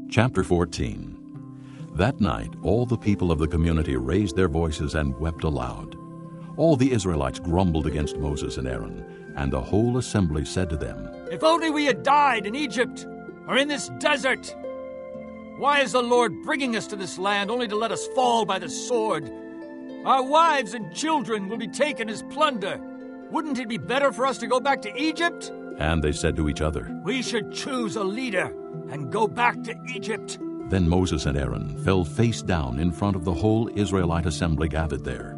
Chapter 14. That night all the people of the community raised their voices and wept aloud. All the Israelites grumbled against Moses and Aaron, and the whole assembly said to them, "If only we had died in Egypt or in this desert! Why is the Lord bringing us to this land only to let us fall by the sword? Our wives and children will be taken as plunder. Wouldn't it be better for us to go back to Egypt?" And they said to each other, "We should choose a leader and go back to Egypt." Then Moses and Aaron fell face down in front of the whole Israelite assembly gathered there.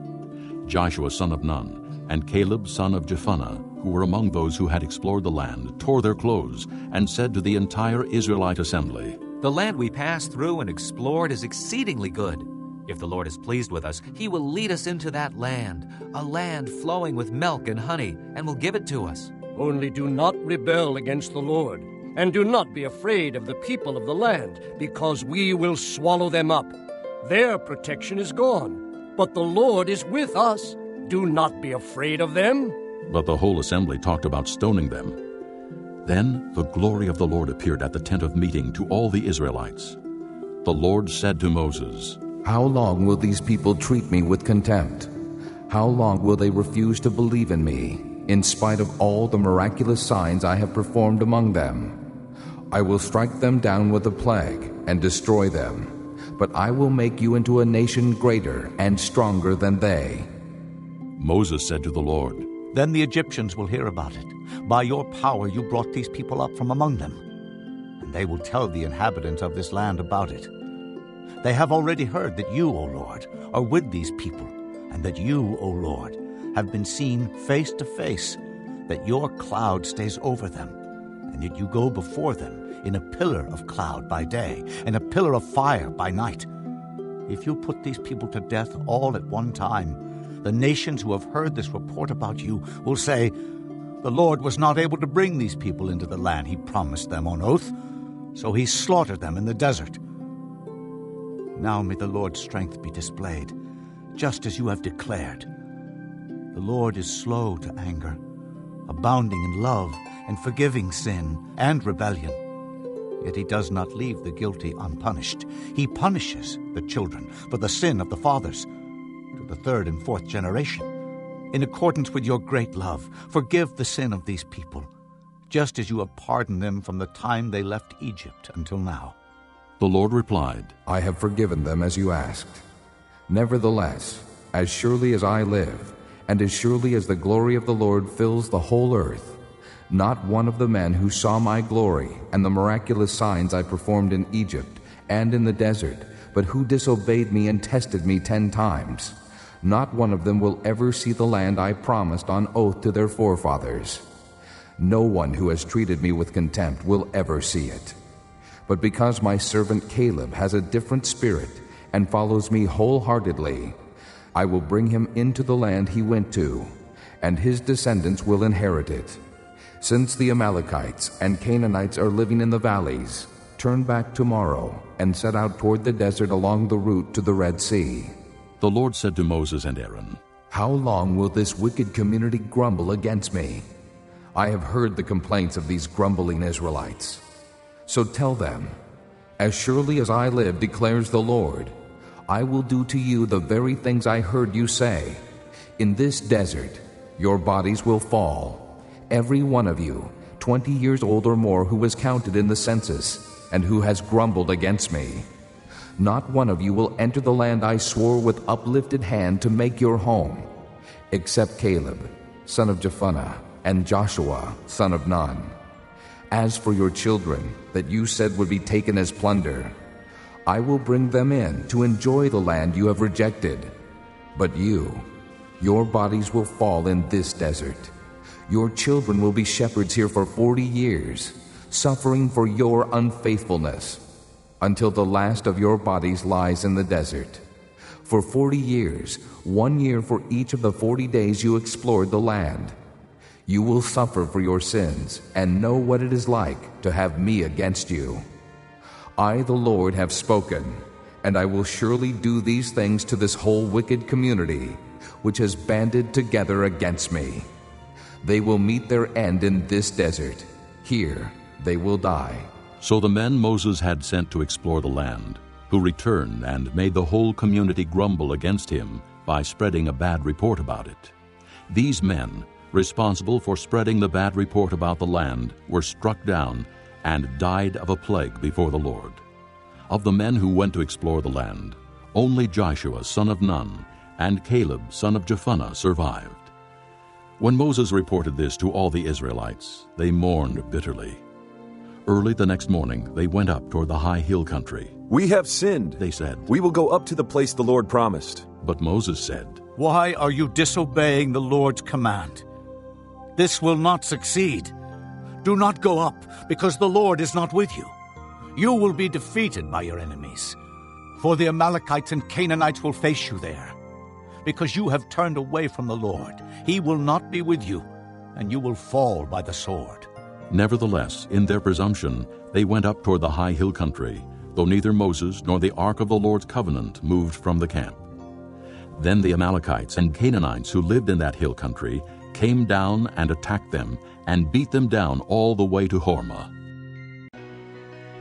Joshua son of Nun and Caleb son of Jephunneh, who were among those who had explored the land, tore their clothes and said to the entire Israelite assembly, "The land we passed through and explored is exceedingly good. If the Lord is pleased with us, He will lead us into that land, a land flowing with milk and honey, and will give it to us. Only do not rebel against the Lord, and do not be afraid of the people of the land, because we will swallow them up. Their protection is gone, but the Lord is with us. Do not be afraid of them." But the whole assembly talked about stoning them. Then the glory of the Lord appeared at the tent of meeting to all the Israelites. The Lord said to Moses, "How long will these people treat me with contempt? How long will they refuse to believe in me, in spite of all the miraculous signs I have performed among them? I will strike them down with a plague and destroy them, but I will make you into a nation greater and stronger than they." Moses said to the Lord, "Then the Egyptians will hear about it. By your power you brought these people up from among them, and they will tell the inhabitants of this land about it. They have already heard that you, O Lord, are with these people, and that you, O Lord, have been seen face to face, that your cloud stays over them, and that you go before them in a pillar of cloud by day and a pillar of fire by night. If you put these people to death all at one time, the nations who have heard this report about you will say, 'The Lord was not able to bring these people into the land He promised them on oath, so He slaughtered them in the desert.' Now may the Lord's strength be displayed, just as you have declared. The Lord is slow to anger, abounding in love and forgiving sin and rebellion. Yet He does not leave the guilty unpunished. He punishes the children for the sin of the fathers, to the third and fourth generation. In accordance with your great love, forgive the sin of these people, just as you have pardoned them from the time they left Egypt until now." The Lord replied, "I have forgiven them as you asked. Nevertheless, as surely as I live, and as surely as the glory of the Lord fills the whole earth, not one of the men who saw my glory and the miraculous signs I performed in Egypt and in the desert, but who disobeyed me and tested me 10 times, not one of them will ever see the land I promised on oath to their forefathers. No one who has treated me with contempt will ever see it. But because my servant Caleb has a different spirit and follows me wholeheartedly, I will bring him into the land he went to, and his descendants will inherit it. Since the Amalekites and Canaanites are living in the valleys, turn back tomorrow and set out toward the desert along the route to the Red Sea." The Lord said to Moses and Aaron, "How long will this wicked community grumble against me? I have heard the complaints of these grumbling Israelites. So tell them, as surely as I live, declares the Lord, I will do to you the very things I heard you say. In this desert your bodies will fall, every one of you, 20 years old or more, who was counted in the census and who has grumbled against me. Not one of you will enter the land I swore with uplifted hand to make your home, except Caleb, son of Jephunneh, and Joshua, son of Nun. As for your children that you said would be taken as plunder, I will bring them in to enjoy the land you have rejected. But your bodies will fall in this desert. Your children will be shepherds here for 40 years, suffering for your unfaithfulness, until the last of your bodies lies in the desert. For 40 years, 1 year for each of the 40 days you explored the land. You will suffer for your sins and know what it is like to have me against you. I, the Lord, have spoken, and I will surely do these things to this whole wicked community, which has banded together against me. They will meet their end in this desert. Here they will die, So the men Moses had sent to explore the land, who returned and made the whole community grumble against him by spreading a bad report about it. These men, responsible for spreading the bad report about the land, were struck down and died of a plague before the Lord. Of the men who went to explore the land, only Joshua son of Nun and Caleb son of Jephunneh survived. When Moses reported this to all the Israelites, they mourned bitterly. Early the next morning they went up toward the high hill country. "We have sinned," they said. "We will go up to the place the Lord promised." But Moses said, "Why are you disobeying the Lord's command? This will not succeed. Do not go up, because the Lord is not with you. You will be defeated by your enemies, for the Amalekites and Canaanites will face you there. Because you have turned away from the Lord, He will not be with you, and you will fall by the sword." Nevertheless, in their presumption, they went up toward the high hill country, though neither Moses nor the ark of the Lord's covenant moved from the camp. Then the Amalekites and Canaanites who lived in that hill country came down and attacked them and beat them down all the way to Hormah.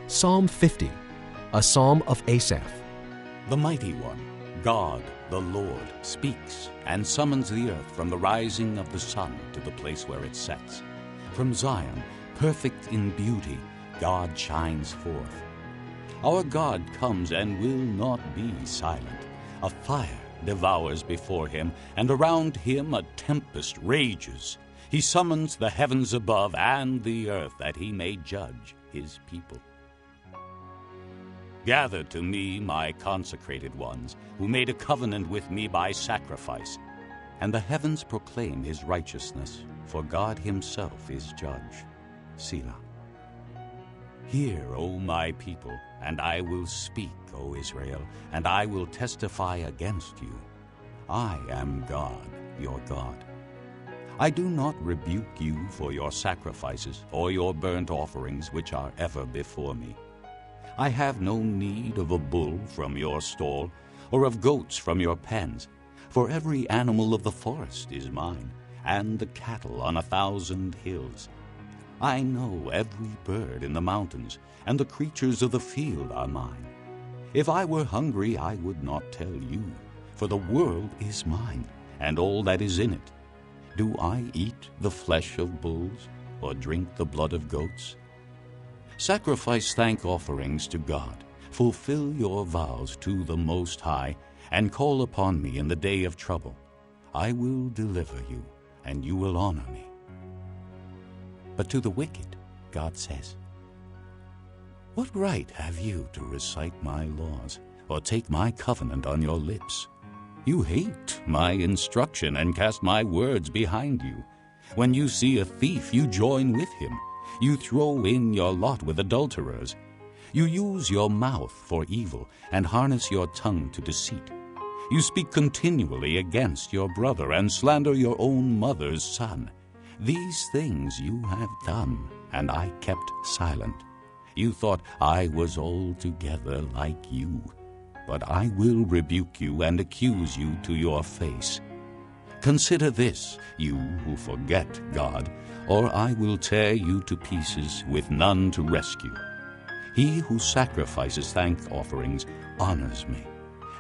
Psalm 50, a psalm of Asaph. The Mighty One, God the Lord, speaks and summons the earth from the rising of the sun to the place where it sets. From Zion, perfect in beauty, God shines forth. Our God comes and will not be silent. A fire devours before him, and around him a tempest rages. He summons the heavens above and the earth, that he may judge his people. Gather to me my consecrated ones, who made a covenant with me by sacrifice. And the heavens proclaim his righteousness, for God himself is judge. Selah. Hear, O my people, and I will speak, O Israel, and I will testify against you. I am God, your God. I do not rebuke you for your sacrifices or your burnt offerings, which are ever before me. I have no need of a bull from your stall, or of goats from your pens, for every animal of the forest is mine, and the cattle on 1,000 hills. I know every bird in the mountains, and the creatures of the field are mine. If I were hungry, I would not tell you, for the world is mine, and all that is in it. Do I eat the flesh of bulls, or drink the blood of goats? Sacrifice thank offerings to God. Fulfill your vows to the Most High, and call upon me in the day of trouble. I will deliver you, and you will honor me. But to the wicked, God says, what right have you to recite my laws, or take my covenant on your lips? You hate my instruction and cast my words behind you. When you see a thief, you join with him. You throw in your lot with adulterers. You use your mouth for evil and harness your tongue to deceit. You speak continually against your brother and slander your own mother's son. These things you have done, and I kept silent. You thought I was altogether like you. But I will rebuke you and accuse you to your face. Consider this, you who forget God, or I will tear you to pieces with none to rescue. He who sacrifices thank offerings honors me,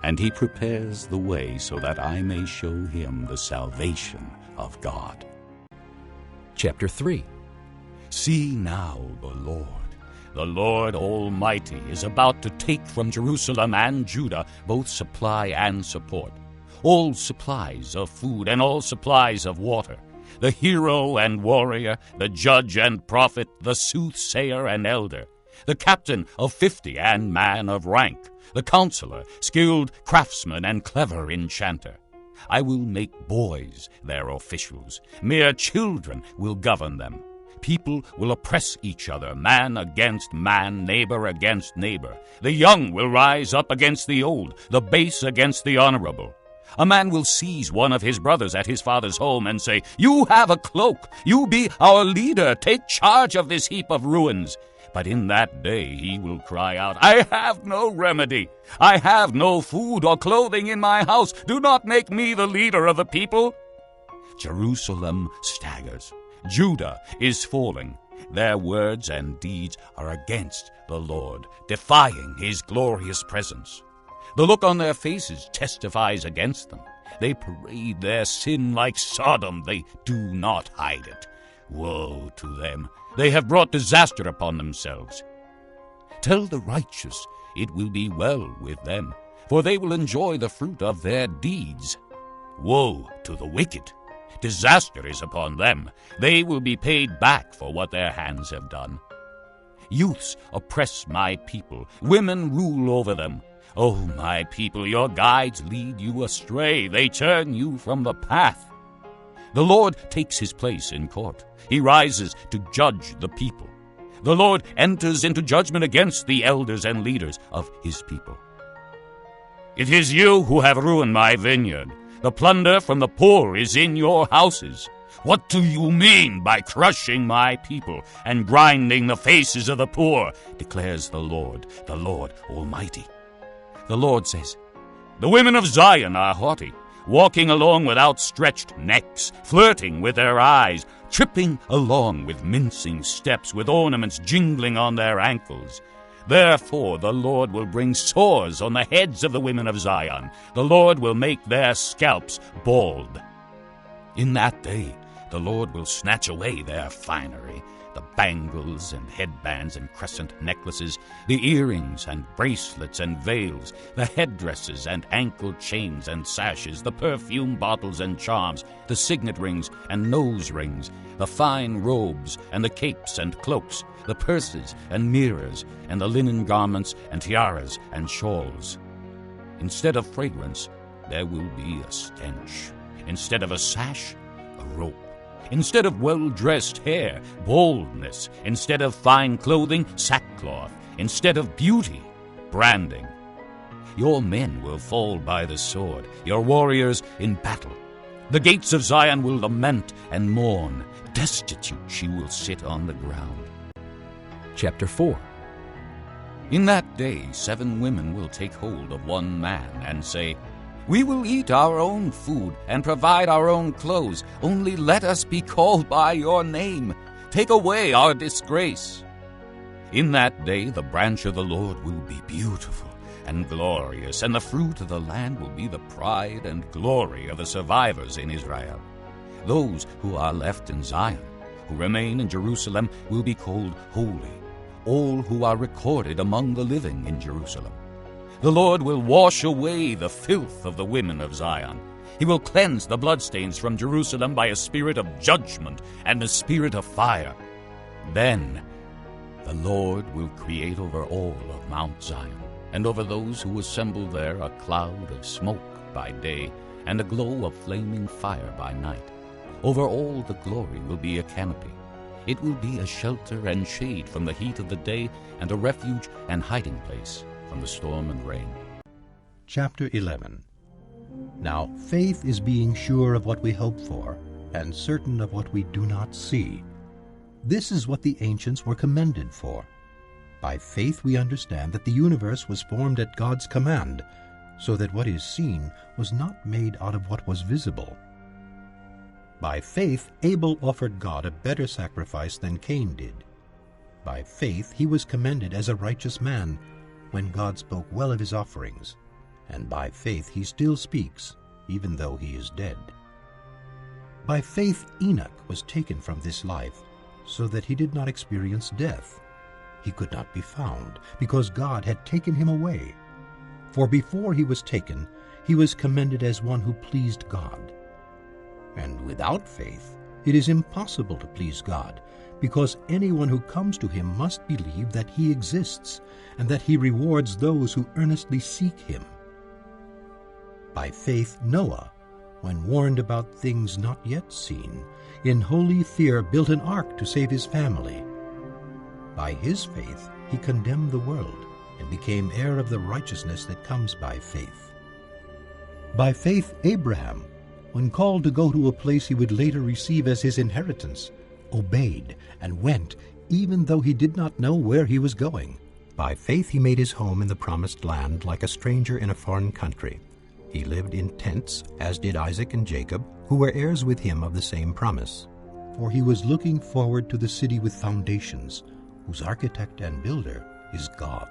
and he prepares the way so that I may show him the salvation of God. Chapter 3. See now the Lord Almighty is about to take from Jerusalem and Judah both supply and support, all supplies of food and all supplies of water, the hero and warrior, the judge and prophet, the soothsayer and elder, the captain of 50 and man of rank, the counselor, skilled craftsman and clever enchanter. I will make boys their officials. Mere children will govern them. People will oppress each other, man against man, neighbor against neighbor. The young will rise up against the old, the base against the honorable. A man will seize one of his brothers at his father's home and say, "You have a cloak. You be our leader. Take charge of this heap of ruins." But in that day he will cry out, "I have no remedy. I have no food or clothing in my house. Do not make me the leader of the people." Jerusalem staggers. Judah is falling. Their words and deeds are against the Lord, defying his glorious presence. The look on their faces testifies against them. They parade their sin like Sodom. They do not hide it. Woe to them! They have brought disaster upon themselves. Tell the righteous it will be well with them, for they will enjoy the fruit of their deeds. Woe to the wicked! Disaster is upon them. They will be paid back for what their hands have done. Youths oppress my people. Women rule over them. O my people, your guides lead you astray. They turn you from the path. The Lord takes his place in court. He rises to judge the people. The Lord enters into judgment against the elders and leaders of his people. It is you who have ruined my vineyard. The plunder from the poor is in your houses. What do you mean by crushing my people and grinding the faces of the poor, declares the Lord Almighty. The Lord says, the women of Zion are haughty, walking along with outstretched necks, flirting with their eyes, tripping along with mincing steps, with ornaments jingling on their ankles. Therefore the Lord will bring sores on the heads of the women of Zion. The Lord will make their scalps bald. In that day the Lord will snatch away their finery, the bangles and headbands and crescent necklaces, the earrings and bracelets and veils, the headdresses and ankle chains and sashes, the perfume bottles and charms, the signet rings and nose rings, the fine robes and the capes and cloaks, the purses and mirrors, and the linen garments and tiaras and shawls. Instead of fragrance, there will be a stench. Instead of a sash, a rope. Instead of well-dressed hair, baldness. Instead of fine clothing, sackcloth. Instead of beauty, branding. Your men will fall by the sword, your warriors in battle. The gates of Zion will lament and mourn. Destitute she will sit on the ground. Chapter 4. In that day 7 women will take hold of one man and say, we will eat our own food and provide our own clothes. Only let us be called by your name. Take away our disgrace. In that day the branch of the Lord will be beautiful and glorious, and the fruit of the land will be the pride and glory of the survivors in Israel. Those who are left in Zion, who remain in Jerusalem, will be called holy, all who are recorded among the living in Jerusalem. The Lord will wash away the filth of the women of Zion. He will cleanse the bloodstains from Jerusalem by a spirit of judgment and a spirit of fire. Then the Lord will create over all of Mount Zion, and over those who assemble there, a cloud of smoke by day and a glow of flaming fire by night. Over all the glory will be a canopy. It will be a shelter and shade from the heat of the day, and a refuge and hiding place from the storm and rain. Chapter 11. Now faith is being sure of what we hope for, and certain of what we do not see. This is what the ancients were commended for. By faith we understand that the universe was formed at God's command, so that what is seen was not made out of what was visible. By faith Abel offered God a better sacrifice than Cain did. By faith he was commended as a righteous man, when God spoke well of his offerings, and by faith he still speaks, even though he is dead. By faith Enoch was taken from this life, so that he did not experience death. He could not be found, because God had taken him away. For before he was taken, he was commended as one who pleased God. And without faith it is impossible to please God, because anyone who comes to him must believe that he exists, and that he rewards those who earnestly seek him. By faith Noah, when warned about things not yet seen, in holy fear built an ark to save his family. By his faith he condemned the world, and became heir of the righteousness that comes by faith. By faith Abraham, when called to go to a place he would later receive as his inheritance, obeyed and went, even though he did not know where he was going. By faith he made his home in the promised land like a stranger in a foreign country. He lived in tents, as did Isaac and Jacob, who were heirs with him of the same promise. For he was looking forward to the city with foundations, whose architect and builder is God.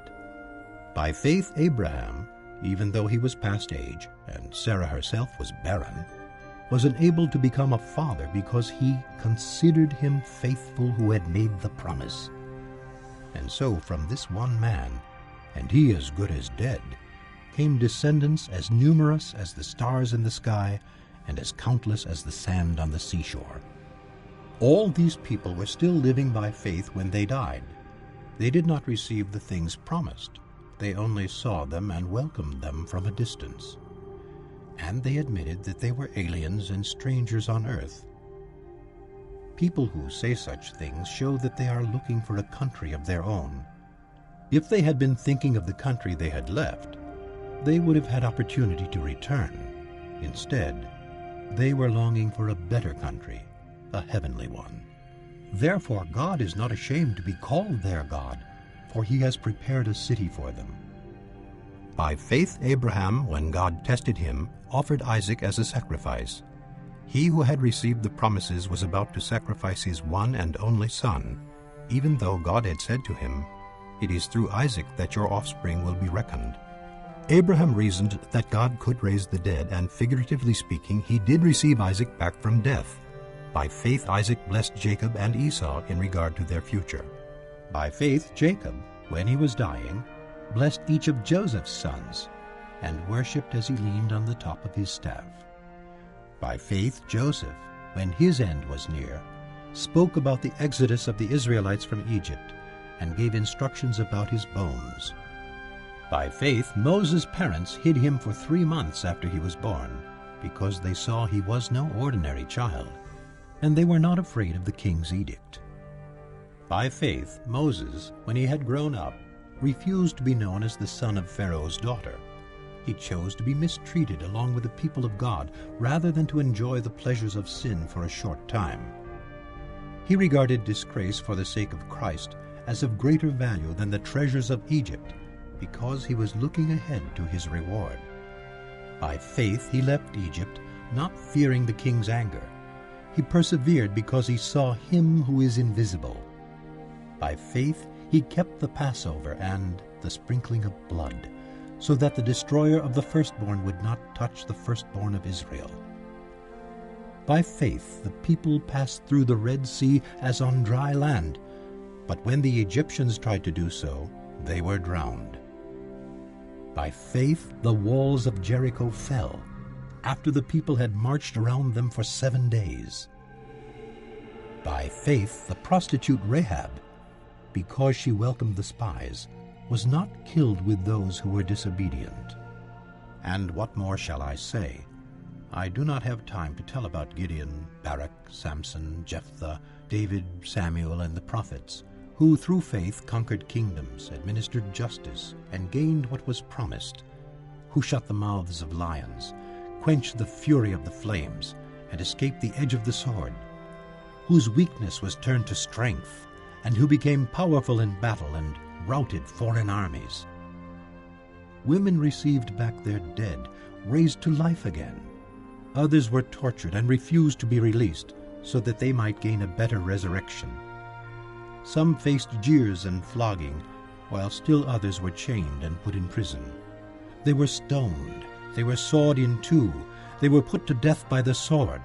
By faith Abraham, even though he was past age, and Sarah herself was barren, was enabled to become a father because he considered him faithful who had made the promise. And so from this one man, and he as good as dead, came descendants as numerous as the stars in the sky and as countless as the sand on the seashore. All these people were still living by faith when they died. They did not receive the things promised. They only saw them and welcomed them from a distance. And they admitted that they were aliens and strangers on earth. People who say such things show that they are looking for a country of their own. If they had been thinking of the country they had left, they would have had opportunity to return. Instead, they were longing for a better country, a heavenly one. Therefore God is not ashamed to be called their God, for he has prepared a city for them. By faith Abraham, when God tested him, offered Isaac as a sacrifice. He who had received the promises was about to sacrifice his one and only son, even though God had said to him, "It is through Isaac that your offspring will be reckoned." Abraham reasoned that God could raise the dead, and figuratively speaking, he did receive Isaac back from death. By faith Isaac blessed Jacob and Esau in regard to their future. By faith Jacob, when he was dying, blessed each of Joseph's sons, and worshipped as he leaned on the top of his staff. By faith Joseph, when his end was near, spoke about the exodus of the Israelites from Egypt, and gave instructions about his bones. By faith Moses' parents hid him for 3 months after he was born, because they saw he was no ordinary child, and they were not afraid of the king's edict. By faith Moses, when he had grown up, refused to be known as the son of Pharaoh's daughter. He chose to be mistreated along with the people of God, rather than to enjoy the pleasures of sin for a short time. He regarded disgrace for the sake of Christ as of greater value than the treasures of Egypt, because he was looking ahead to his reward. By faith he left Egypt, not fearing the king's anger. He persevered because he saw him who is invisible. By faith he kept the Passover and the sprinkling of blood, so that the destroyer of the firstborn would not touch the firstborn of Israel. By faith the people passed through the Red Sea as on dry land, but when the Egyptians tried to do so, they were drowned. By faith the walls of Jericho fell, after the people had marched around them for 7 days. By faith the prostitute Rahab, because she welcomed the spies, was not killed with those who were disobedient. And what more shall I say? I do not have time to tell about Gideon, Barak, Samson, Jephthah, David, Samuel, and the prophets, who through faith conquered kingdoms, administered justice, and gained what was promised, who shut the mouths of lions, quenched the fury of the flames, and escaped the edge of the sword, whose weakness was turned to strength, and who became powerful in battle and routed foreign armies. Women received back their dead, raised to life again. Others were tortured and refused to be released, so that they might gain a better resurrection. Some faced jeers and flogging, while still others were chained and put in prison. They were stoned, they were sawed in two, they were put to death by the sword.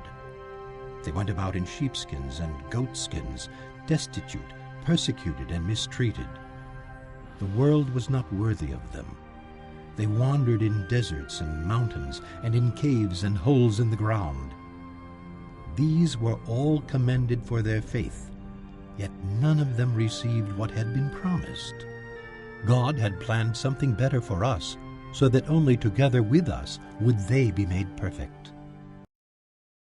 They went about in sheepskins and goatskins, destitute, persecuted, and mistreated. The world was not worthy of them. They wandered in deserts and mountains, and in caves and holes in the ground. These were all commended for their faith, yet none of them received what had been promised. God had planned something better for us, so that only together with us would they be made perfect.